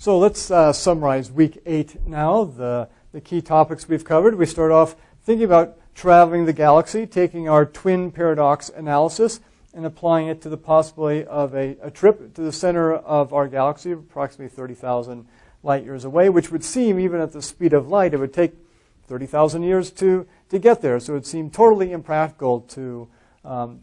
So let's summarize week 8 now, the key topics we've covered. We start off thinking about traveling the galaxy, taking our twin paradox analysis and applying it to the possibility of a trip to the center of our galaxy, approximately 30,000 light years away, which would seem, even at the speed of light, it would take 30,000 years to get there. So it would seem totally impractical to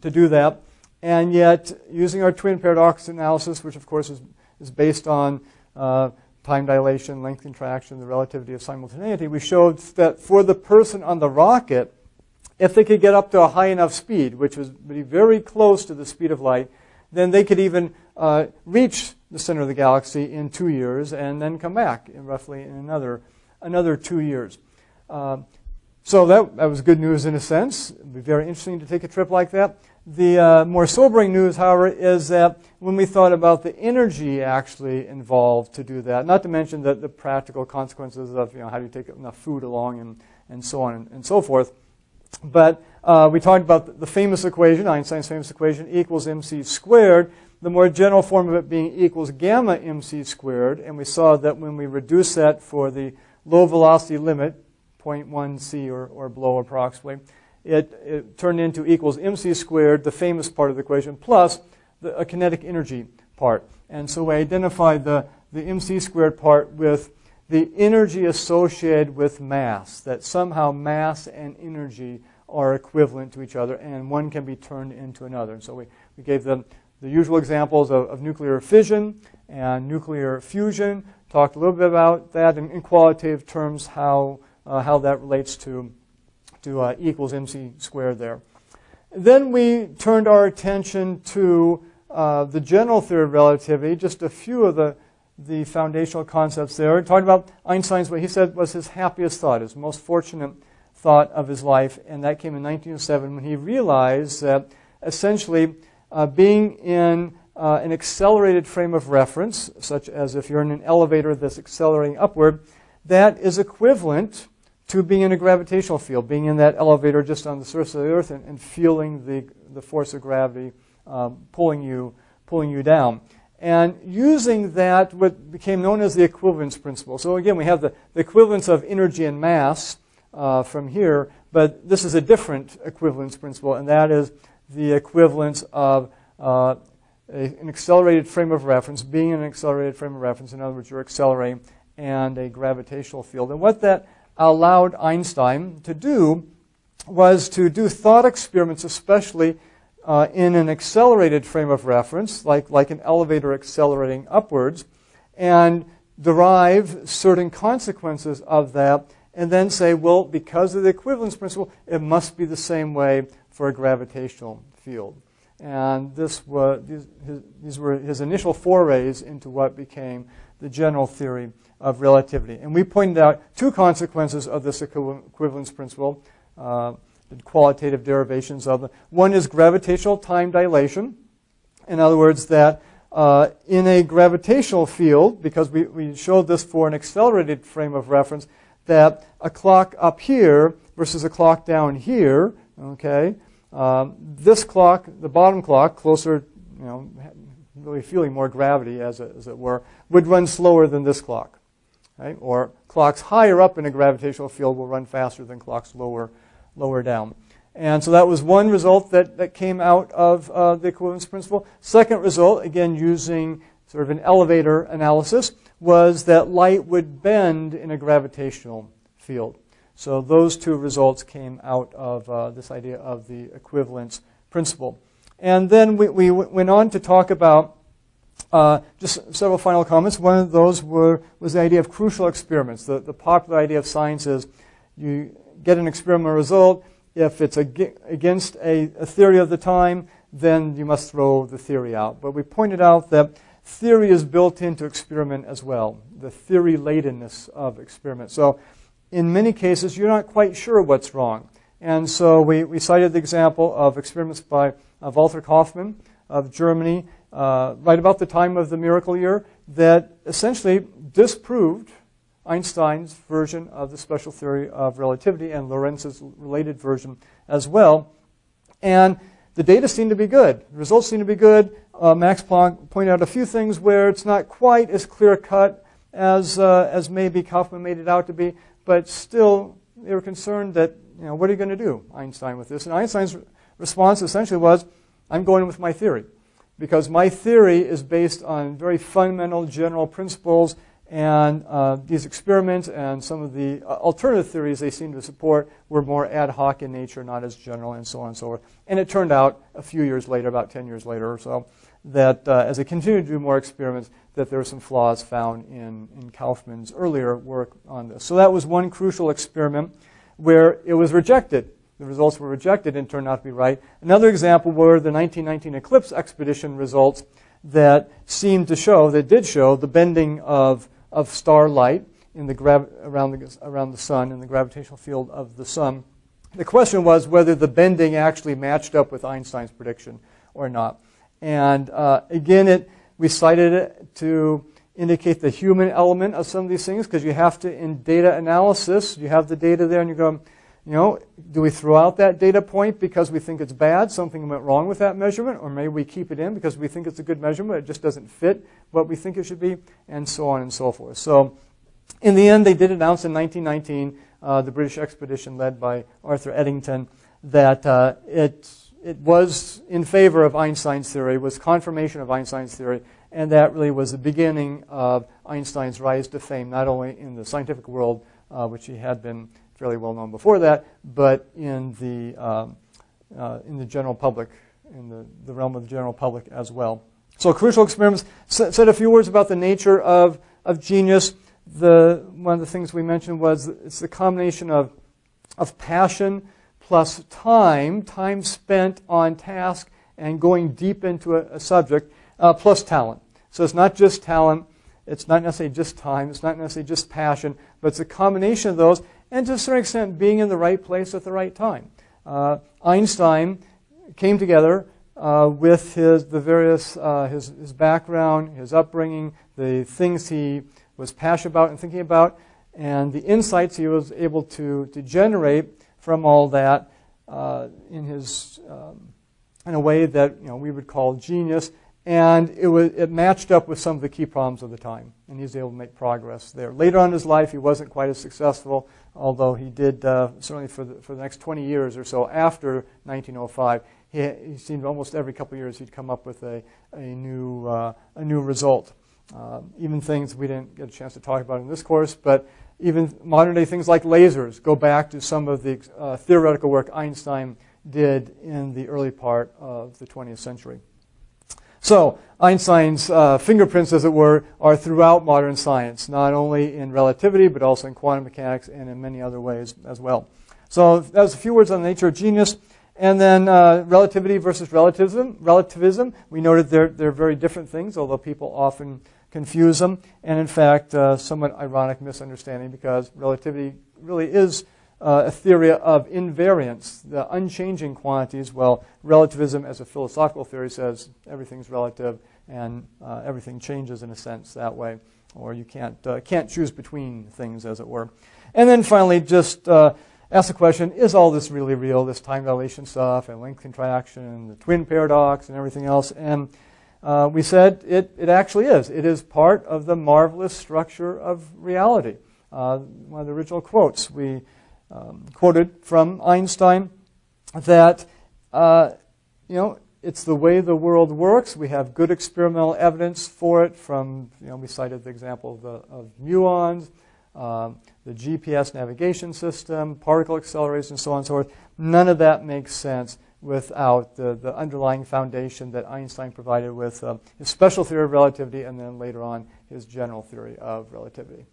do that. And yet, using our twin paradox analysis, which of course is based on time dilation, length contraction, the relativity of simultaneity, we showed that for the person on the rocket, if they could get up to a high enough speed, which would be very close to the speed of light, then they could even reach the center of the galaxy in 2 years and then come back roughly in another 2 years. So that was good news in a sense. It would be very interesting to take a trip like that. The more sobering news, however, is that when we thought about the energy actually involved to do that, not to mention the practical consequences of how do you take enough food along and so on and so forth, but we talked about the famous equation, Einstein's famous equation, equals mc squared, the more general form of it being equals gamma mc squared, and we saw that when we reduce that for the low velocity limit, 0.1 c or below approximately, it turned into equals mc squared, the famous part of the equation, plus a kinetic energy part. And so we identified the mc squared part with the energy associated with mass, that somehow mass and energy are equivalent to each other, and one can be turned into another. And so we gave them the usual examples of nuclear fission and nuclear fusion, talked a little bit about that in qualitative terms, how that relates to equals mc squared there. Then we turned our attention to the general theory of relativity, just a few of the foundational concepts there. Talked about Einstein's, what he said was his happiest thought, his most fortunate thought of his life, and that came in 1907 when he realized that essentially being in an accelerated frame of reference, such as if you're in an elevator that's accelerating upward, that is equivalent to being in a gravitational field, being in that elevator just on the surface of the Earth and feeling the force of gravity pulling you down. And using that, what became known as the equivalence principle. So again, we have the equivalence of energy and mass from here, but this is a different equivalence principle, and that is the equivalence of an accelerated frame of reference, being in an accelerated frame of reference, in other words, you're accelerating, and a gravitational field. And what that allowed Einstein to do was to do thought experiments, especially in an accelerated frame of reference, like an elevator accelerating upwards, and derive certain consequences of that, and then say, well, because of the equivalence principle, it must be the same way for a gravitational field. And these were his initial forays into what became the general theory of relativity. And we pointed out two consequences of this equivalence principle, the qualitative derivations of it. One is gravitational time dilation. In other words, that in a gravitational field, because we showed this for an accelerated frame of reference, that a clock up here versus a clock down here, okay, this clock, the bottom clock, closer, really feeling more gravity as it were, would run slower than this clock. Right? Or clocks higher up in a gravitational field will run faster than clocks lower down. And so that was one result that came out of the equivalence principle. Second result, again using sort of an elevator analysis, was that light would bend in a gravitational field. So those two results came out of this idea of the equivalence principle. And then we went on to talk about just several final comments. One of those was the idea of crucial experiments. The popular idea of science is you get an experimental result. If it's against a theory of the time, then you must throw the theory out. But we pointed out that theory is built into experiment as well, the theory-ladenness of experiment. So in many cases, you're not quite sure what's wrong. And so we cited the example of experiments by Walter Kaufmann of Germany right about the time of the miracle year that essentially disproved Einstein's version of the special theory of relativity and Lorentz's related version as well. And the data seem to be good. The results seem to be good. Max Planck pointed out a few things where it's not quite as clear-cut as maybe Kaufman made it out to be, but still they were concerned that, what are you going to do, Einstein, with this? And Einstein's response essentially was, I'm going with my theory, because my theory is based on very fundamental general principles, and these experiments and some of the alternative theories they seem to support were more ad hoc in nature, not as general, and so on and so forth. And it turned out a few years later, about 10 years later or so, that as they continued to do more experiments, that there were some flaws found in Kaufman's earlier work on this. So that was one crucial experiment where it was rejected. The results were rejected and turned out to be right. Another example were the 1919 eclipse expedition results that seemed to show, that did show, the bending of starlight in the around the sun, in the gravitational field of the sun. The question was whether the bending actually matched up with Einstein's prediction or not. And again, we cited it to indicate the human element of some of these things, because you have to, in data analysis, you have the data there and you go, do we throw out that data point because we think it's bad, something went wrong with that measurement, or maybe we keep it in because we think it's a good measurement, it just doesn't fit what we think it should be, and so on and so forth. So in the end, they did announce in 1919, the British expedition led by Arthur Eddington, that it was in favor of Einstein's theory, was confirmation of Einstein's theory, and that really was the beginning of Einstein's rise to fame, not only in the scientific world, which he had been fairly well known before that, but in the general public, in the realm of the general public as well. So crucial experiments. Said a few words about the nature of genius. One of the things we mentioned was it's the combination of passion plus time spent on task and going deep into a subject, plus talent. So it's not just talent, it's not necessarily just time, it's not necessarily just passion, but it's a combination of those, and to a certain extent being in the right place at the right time. Einstein came together with his background, his upbringing, the things he was passionate about and thinking about, and the insights he was able to generate from all that in a way that we would call genius, and it matched up with some of the key problems of the time, and he was able to make progress there. Later on in his life, he wasn't quite as successful, although he did certainly for the next 20 years or so after 1905. He seemed almost every couple of years he'd come up with a new result. Even things we didn't get a chance to talk about in this course, but even modern day things like lasers go back to some of the theoretical work Einstein did in the early part of the 20th century. So Einstein's fingerprints, as it were, are throughout modern science, not only in relativity, but also in quantum mechanics and in many other ways as well. So that was a few words on the nature of genius. And then relativity versus relativism. We noted they're very different things, although people often confuse them. And in fact, somewhat ironic misunderstanding, because relativity really is a theory of invariance, the unchanging quantities, while relativism as a philosophical theory says everything's relative and everything changes in a sense that way, or you can't choose between things, as it were. And then finally, just ask the question, is all this really real, this time dilation stuff and length contraction and the twin paradox and everything else? And we said it actually is. It is part of the marvelous structure of reality. One of the original quotes we quoted from Einstein, that it's the way the world works. We have good experimental evidence for it from, we cited the example of muons, the GPS navigation system, particle accelerators, and so on and so forth. None of that makes sense without the underlying foundation that Einstein provided with his special theory of relativity and then later on his general theory of relativity.